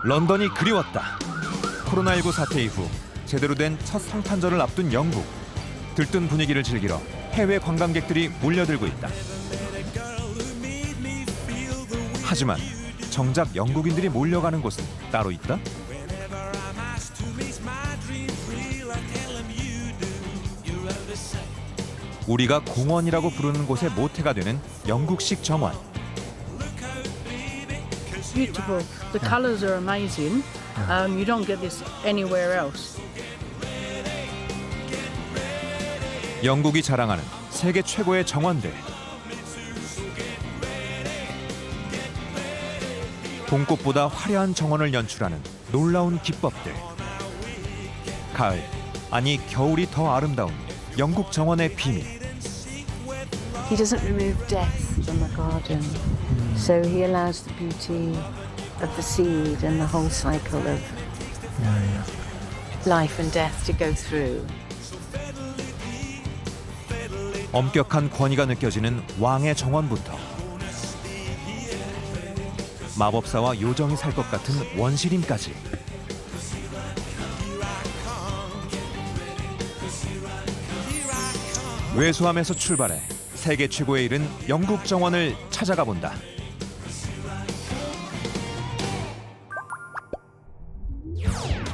런던이 그리웠다. 코로나19 사태 이후 제대로 된 첫 성탄절을 앞둔 영국. 들뜬 분위기를 즐기러 해외 관광객들이 몰려들고 있다. 하지만 정작 영국인들이 몰려가는 곳은 따로 있다. 우리가 공원이라고 부르는 곳의 모태가 되는 영국식 정원. Beautiful. The colours are amazing. You don't get this anywhere else. 영국이 자랑하는 세계 최고의 정원들. 봄꽃보다 화려한 정원을 연출하는 놀라운 기법들. 가을, 아니 겨울이 더 아름다운 영국 정원의 비밀. He doesn't remove death from the garden, so he allows the beauty of the seed and the whole cycle of life and death to go through. 엄격한 권위가 느껴지는 왕의 정원부터 마법사와 요정이 살 것 같은 원시림까지. 외소함에서 출발해 세계 최고에 이른 영국 정원을 찾아가 본다.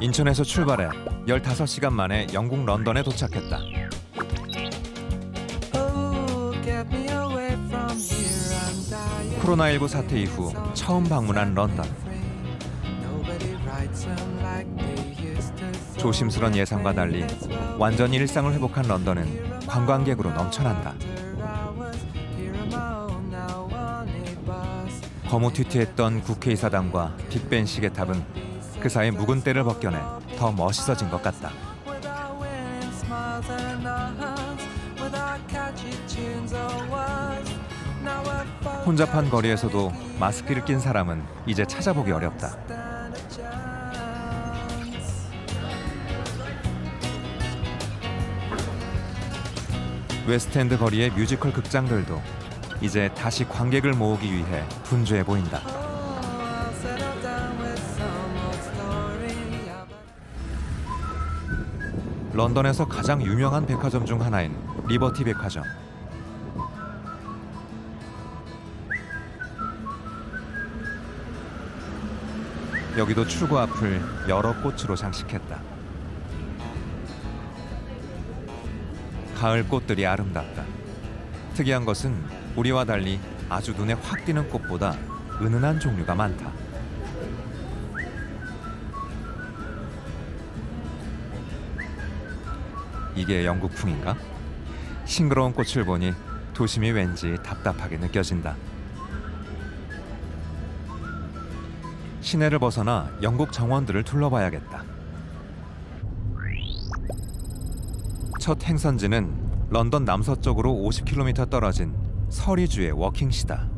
인천에서 출발해 15시간 만에 영국 런던에 도착했다. 코로나19 사태 이후 처음 방문한 런던. 조심스런 예상과 달리 완전히 일상을 회복한 런던은 관광객으로 넘쳐난다. 거무튀튀했던 국회의사당과 빅벤 시계탑은 그 사이 묵은 때를 벗겨내 더 멋있어진 것 같다. 혼잡한 거리에서도 마스크를 낀 사람은 이제 찾아보기 어렵다. 웨스트엔드 거리의 뮤지컬 극장들도 이제 다시 관객을 모으기 위해 분주해 보인다. 런던에서 가장 유명한 백화점 중 하나인 리버티 백화점. 여기도 출구 앞을 여러 꽃으로 장식했다. 가을 꽃들이 아름답다. 특이한 것은 우리와 달리 아주 눈에 확 띄는 꽃보다 은은한 종류가 많다. 이게 영국풍인가? 싱그러운 꽃을 보니 도심이 왠지 답답하게 느껴진다. 시내를 벗어나 영국 정원들을 둘러봐야겠다. 첫 행선지는 런던 남서쪽으로 50km 떨어진 서리주의 워킹시다.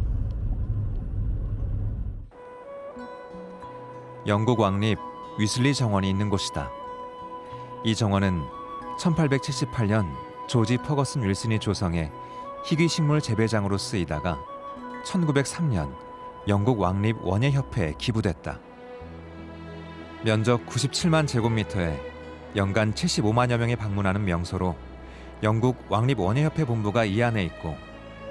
영국 왕립 위슬리 정원이 있는 곳이다. 이 정원은 1878년 조지 퍼거슨 윌슨이 조성해 희귀식물 재배장으로 쓰이다가 1903년 영국 왕립 원예협회에 기부됐다. 면적 97만 제곱미터에 연간 75만여 명이 방문하는 명소로 영국 왕립 원예협회 본부가 이 안에 있고,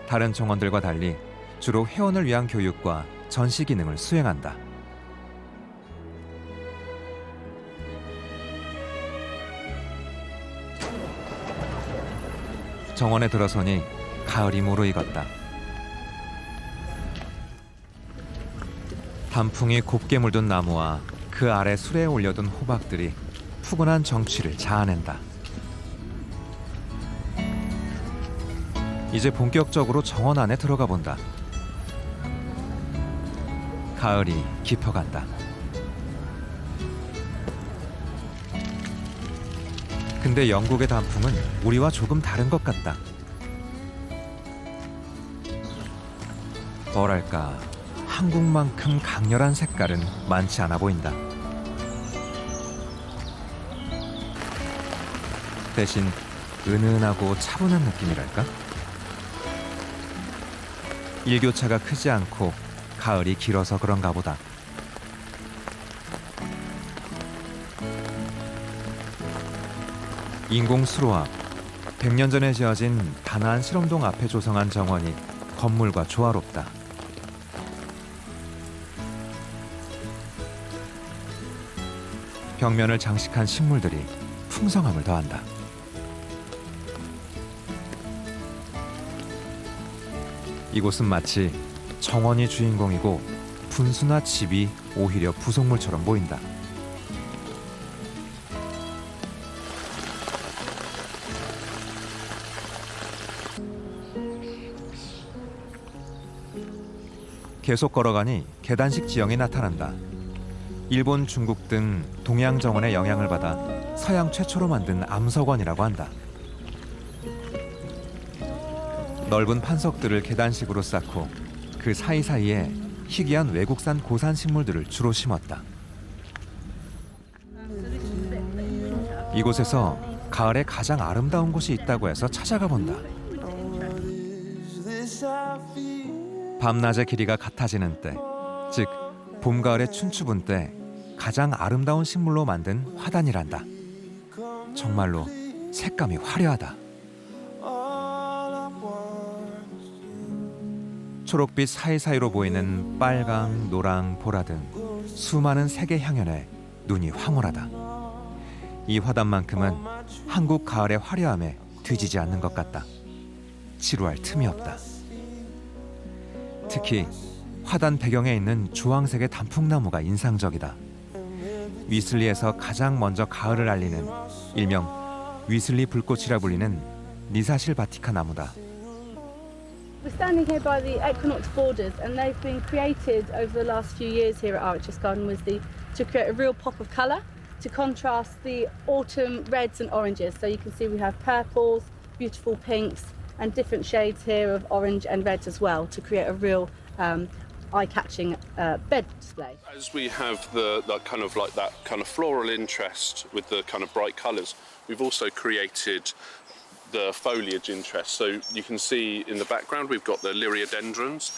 다른 정원들과 달리 주로 회원을 위한 교육과 전시 기능을 수행한다. 정원에 들어서니 가을이 무르익었다. 단풍이 곱게 물든 나무와 그 아래 수레에 올려둔 호박들이 푸근한 정취를 자아낸다. 이제 본격적으로 정원 안에 들어가 본다. 가을이 깊어간다. 근데 영국의 단풍은 우리와 조금 다른 것 같다. 뭐랄까, 한국만큼 강렬한 색깔은 많지 않아 보인다. 대신 은은하고 차분한 느낌이랄까? 일교차가 크지 않고 가을이 길어서 그런가 보다. 인공 수로 앞 100년 전에 지어진 단아한 실험동 앞에 조성한 정원이 건물과 조화롭다. 벽면을 장식한 식물들이 풍성함을 더한다. 이곳은 마치 정원이 주인공이고 분수나 집이 오히려 부속물처럼 보인다. 계속 걸어가니 계단식 지형이 나타난다. 일본, 중국 등 동양 정원의 영향을 받아 서양 최초로 만든 암석원이라고 한다. 넓은 판석들을 계단식으로 쌓고 그 사이사이에 희귀한 외국산 고산 식물들을 주로 심었다. 이곳에서 가을에 가장 아름다운 곳이 있다고 해서 찾아가 본다. 밤낮의 길이가 같아지는 때, 즉 봄, 가을의 춘추분 때 가장 아름다운 식물로 만든 화단이란다. 정말로 색감이 화려하다. 초록빛 사이사이로 보이는 빨강, 노랑, 보라 등 수많은 색의 향연에 눈이 황홀하다. 이 화단만큼은 한국 가을의 화려함에 뒤지지 않는 것 같다. 지루할 틈이 없다. 특히 화단 배경에 있는 주황색의 단풍나무가 인상적이다. 위슬리에서 가장 먼저 가을을 알리는 일명 위슬리 불꽃이라 불리는 니사실 바티카 나무다. We're standing here by the equinox borders, and they've been created over the last few years here at Arches Garden to create a real pop of colour to contrast the autumn reds and oranges. So you can see we have purples, beautiful pinks, and different shades here of orange and reds as well to create a real eye-catching bed display. As we have the kind of like that kind of floral interest with the kind of bright colours, we've also created the foliage interest. So you can see in the background we've got the liriodendrons,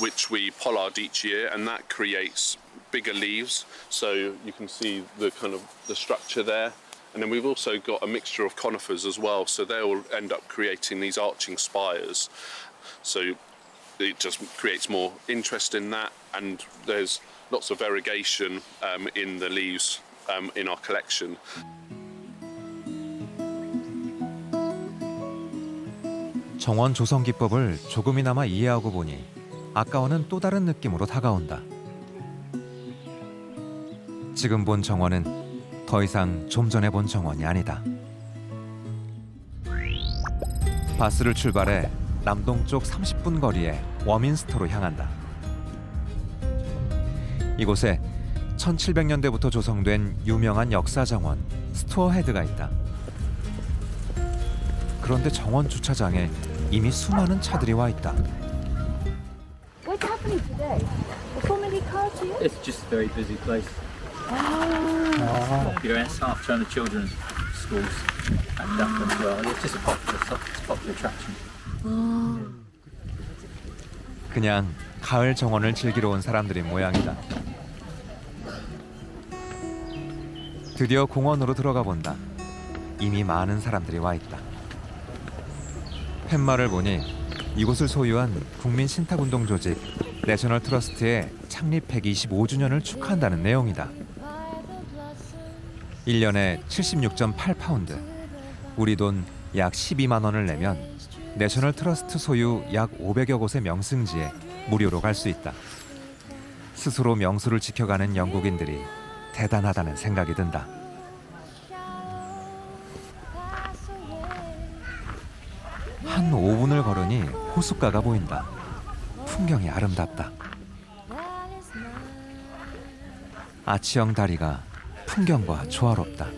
which we pollard each year, and that creates bigger leaves. So you can see the kind of the structure there. And then we've also got a mixture of conifers as well, so they will end up creating these arching spires. So it just creates more interest in that, and there's lots of variegation in the leaves in our collection. 정원 조성 기법을 조금이나마 이해하고 보니 아까와는 또 다른 느낌으로 다가온다. 지금 본 정원은 더 이상 좀 전에 본 정원이 아니다. 바스를 출발해 남동쪽 30분 거리의 워민스터로 향한다. 이곳에 1700년대부터 조성된 유명한 역사 정원 스토어헤드가 있다. 그런데 정원 주차장에 이미 수많은 차들이 와 있다. What's happening today? So many cars here? It's just a very busy place. Popular half term the children's schools and Dublin as well. It's just a popular attraction. 그냥 가을 정원을 즐기러 온 사람들인 모양이다. 드디어 공원으로 들어가 본다. 이미 많은 사람들이 와 있다. 팻말을 보니 이곳을 소유한 국민신탁운동 조직 내셔널 트러스트의 창립 125주년을 축하한다는 내용이다. 1년에 76.8파운드, 우리 돈 약 12만 원을 내면 내셔널 트러스트 소유 약 500여 곳의 명승지에 무료로 갈 수 있다. 스스로 명수를 지켜가는 영국인들이 대단하다는 생각이 든다. 한 5분을 걸으니 호숫가가 보인다. 풍경이 아름답다. 아치형 다리가 풍경과 조화롭다.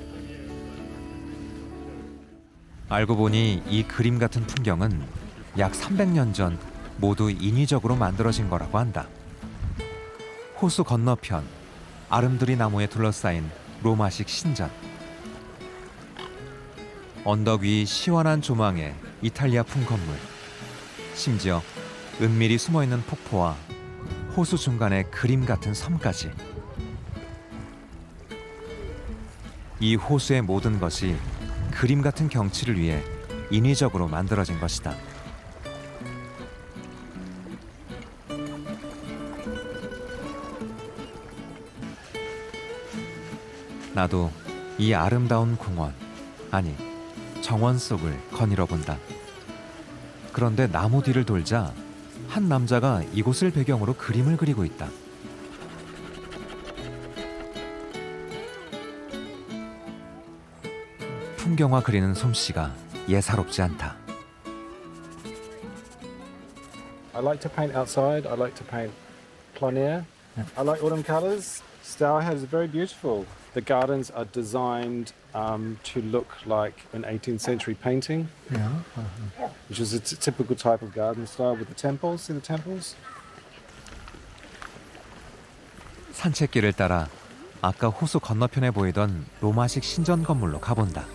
알고 보니 이 그림 같은 풍경은 약 300년 전 모두 인위적으로 만들어진 거라고 한다. 호수 건너편 아름드리 나무에 둘러싸인 로마식 신전, 언덕 위 시원한 조망에 이탈리아풍 건물, 심지어 은밀히 숨어있는 폭포와 호수 중간에 그림 같은 섬까지. 이 호수의 모든 것이 그림 같은 경치를 위해 인위적으로 만들어진 것이다. 나도 이 아름다운 공원, 아니 정원 속을 거닐어 본다. 그런데 나무 뒤를 돌자 한 남자가 이곳을 배경으로 그림을 그리고 있다. 풍경화 그리는 솜씨가 예사롭지 않다. I like to paint outside. I like to paint plein air. I like autumn colours. Stourhead is very beautiful. The gardens are designed to look like an 18th century painting, which is a typical type of garden style with the temples. See the temples? 산책길을 따라 아까 호수 건너편에 보이던 로마식 신전 건물로 가본다.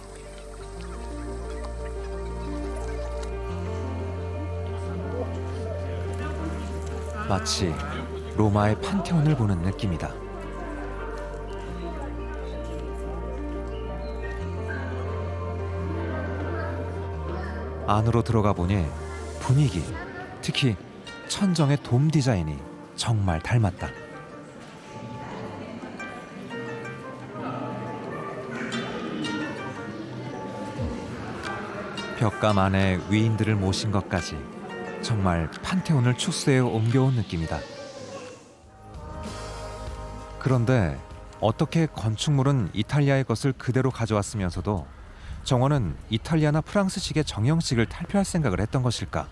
마치 로마의 판테온을 보는 느낌이다. 안으로 들어가 보니 분위기, 특히 천정의 돔 디자인이 정말 닮았다. 벽감 안에 위인들을 모신 것까지 정말 판테온을 축소해 옮겨온 느낌이다. 그런데 어떻게 건축물은 이탈리아의 것을 그대로 가져왔으면서도 정원은 이탈리아나 프랑스식의 정형식을 탈피할 생각을 했던 것일까?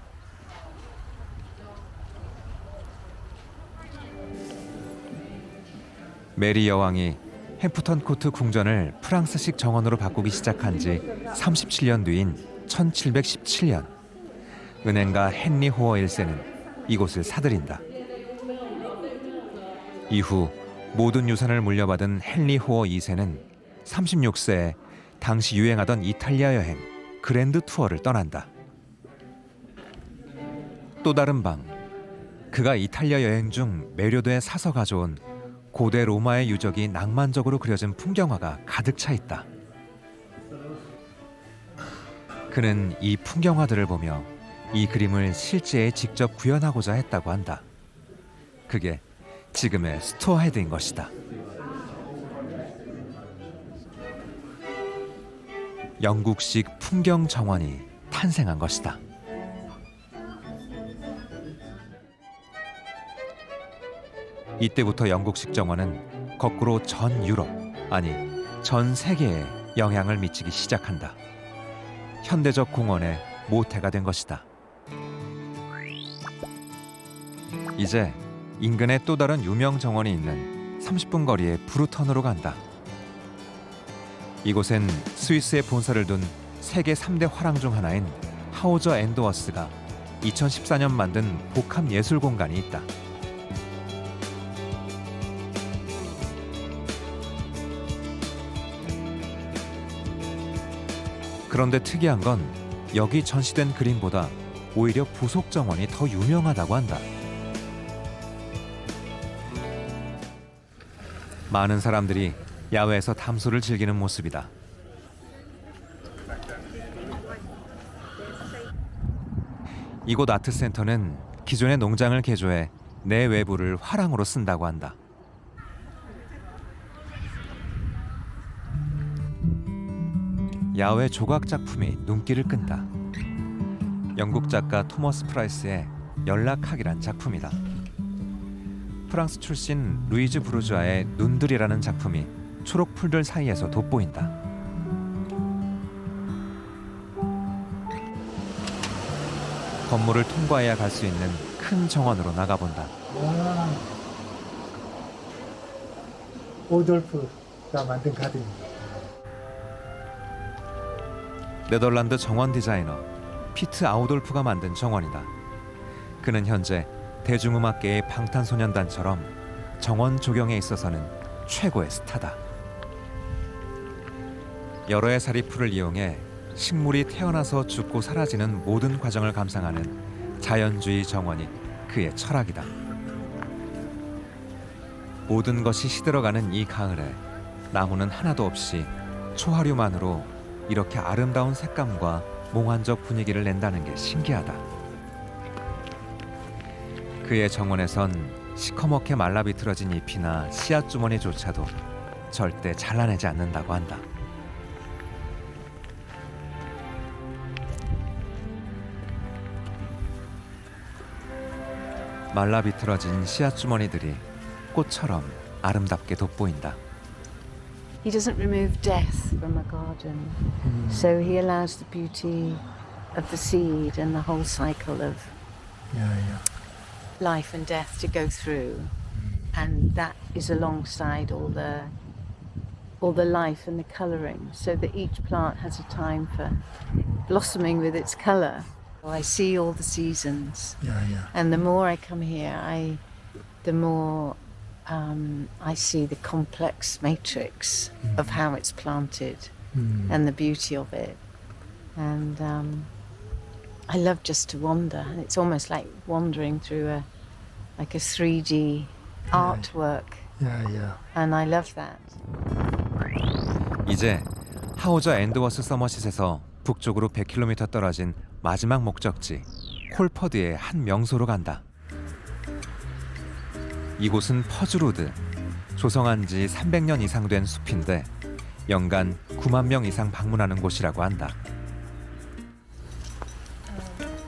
메리 여왕이 햄프턴 코트 궁전을 프랑스식 정원으로 바꾸기 시작한 지 37년 뒤인 1717년, 은행가 헨리 호어 1세는 이곳을 사들인다. 이후 모든 유산을 물려받은 헨리 호어 2세는 36세에 당시 유행하던 이탈리아 여행 그랜드 투어를 떠난다. 또 다른 방, 그가 이탈리아 여행 중 매료도에 사서 가져온 고대 로마의 유적이 낭만적으로 그려진 풍경화가 가득 차 있다. 그는 이 풍경화들을 보며 이 그림을 실제에 직접 구현하고자 했다고 한다. 그게 지금의 스토어헤드인 것이다. 영국식 풍경 정원이 탄생한 것이다. 이때부터 영국식 정원은 거꾸로 전 유럽, 아니 전 세계에 영향을 미치기 시작한다. 현대적 공원의 모태가 된 것이다. 이제 인근에 또 다른 유명 정원이 있는 30분 거리의 브루턴으로 간다. 이곳엔 스위스에 본사를 둔 세계 3대 화랑 중 하나인 하우저 앤더워스가 2014년 만든 복합 예술 공간이 있다. 그런데 특이한 건 여기 전시된 그림보다 오히려 부속 정원이 더 유명하다고 한다. 많은 사람들이 야외에서 담소를 즐기는 모습이다. 이곳 아트센터는 기존의 농장을 개조해 내외부를 화랑으로 쓴다고 한다. 야외 조각 작품이 눈길을 끈다. 영국 작가 토머스 프라이스의 연락하기란 작품이다. 프랑스 출신 루이즈 부르주아의 눈들이라는 작품이 초록 풀들 사이에서 돋보인다. 건물을 통과해야 갈 수 있는 큰 정원으로 나가본다. 오돌프가 만든 가든입니다. 네덜란드 정원 디자이너 피트 아우돌프가 만든 정원이다. 그는 현재 대중음악계의 방탄소년단처럼 정원 조경에 있어서는 최고의 스타다. 여러 해 살이 풀을 이용해 식물이 태어나서 죽고 사라지는 모든 과정을 감상하는 자연주의 정원이 그의 철학이다. 모든 것이 시들어가는 이 가을에 나무는 하나도 없이 초하류만으로 이렇게 아름다운 색감과 몽환적 분위기를 낸다는 게 신기하다. 그의 정원에선 시커멓게 말라 비틀어진 잎이나 씨앗 주머니조차도 절대 잘라내지 않는다고 한다. 말라 비틀어진 씨앗 주머니들이 꽃처럼 아름답게 돋보인다. He doesn't remove death from a garden, so he allows the beauty of the seed and the whole cycle of life and death to go through, and that is alongside all the life and the colouring, so that each plant has a time for blossoming with its colour. I see all the seasons, and the more I come here, the more I see the complex matrix of how it's planted and the beauty of it. And I love just to wander. It's almost like wandering through a 3D artwork. And I love that. 이제 하우저 앤드워스 서머싯에서 북쪽으로 100km 떨어진 마지막 목적지 콜퍼드의 한 명소로 간다. 이곳은 퍼즐우드, 조성한 지 300년 이상 된 숲인데 연간 9만 명 이상 방문하는 곳이라고 한다.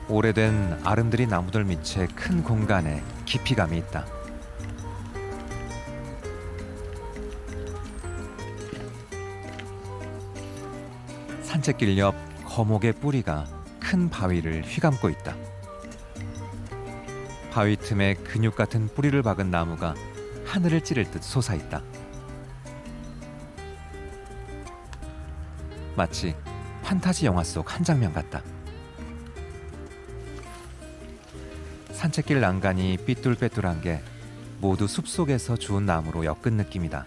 오래된 아름드리 나무들 밑에 큰 공간에 깊이감이 있다. 산책길 옆 거목의 뿌리가 큰 바위를 휘감고 있다. 바위 틈에 근육 같은 뿌리를 박은 나무가 하늘을 찌를 듯 솟아있다. 마치 판타지 영화 속 한 장면 같다. 산책길 난간이 삐뚤빼뚤한 게 모두 숲속에서 주운 나무로 엮은 느낌이다.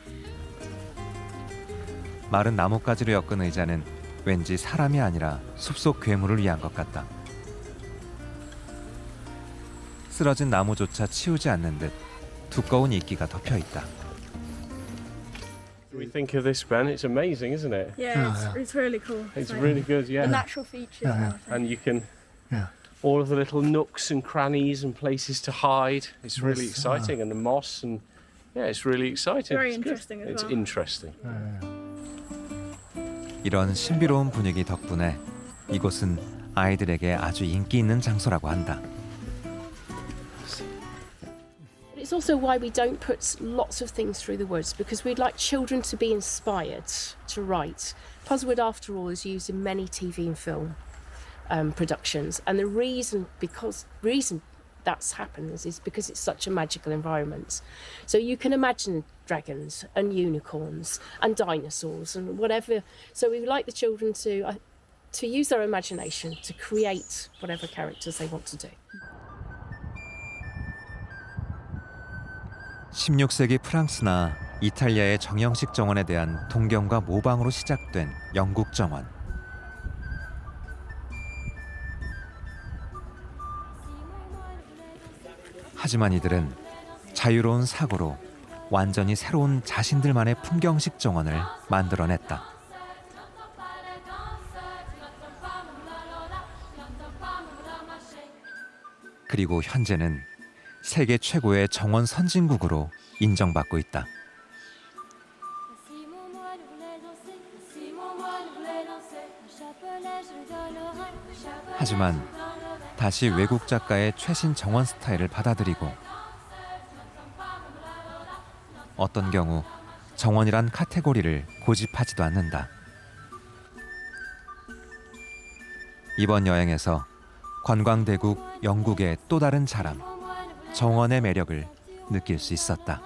마른 나뭇가지로 엮은 의자는 왠지 사람이 아니라 숲속 괴물을 위한 것 같다. 쓰러진 나무조차 치우지 않는 듯 두꺼운 이끼가 덮여 있다. We think of this, Ben. It's amazing, isn't it? Yeah, it's really cool. It's really good, yeah. The natural features. And you can, all of the little nooks and crannies and places to hide. It's really exciting, and the moss, and it's really exciting. Very It's good. interesting as It's well. interesting. 이런 신비로운 분위기 덕분에 이곳은 아이들에게 아주 인기 있는 장소라고 한다. It's also why we don't put lots of things through the woods, because we'd like children to be inspired to write. Puzzlewood, after all, is used in many TV and film productions, and the reason that's happened is because it's such a magical environment. So you can imagine dragons and unicorns and dinosaurs and whatever. So we would like the children to use their imagination to create whatever characters they want to do. 16세기 프랑스나 이탈리아의 정형식 정원에 대한 동경과 모방으로 시작된 영국 정원. 하지만 이들은 자유로운 사고로 완전히 새로운 자신들만의 풍경식 정원을 만들어냈다. 그리고 현재는 세계 최고의 정원 선진국으로 인정받고 있다. 하지만 다시 외국 작가의 최신 정원 스타일을 받아들이고 어떤 경우 정원이란 카테고리를 고집하지도 않는다. 이번 여행에서 관광대국 영국의 또 다른 자랑, 정원의 매력을 느낄 수 있었다.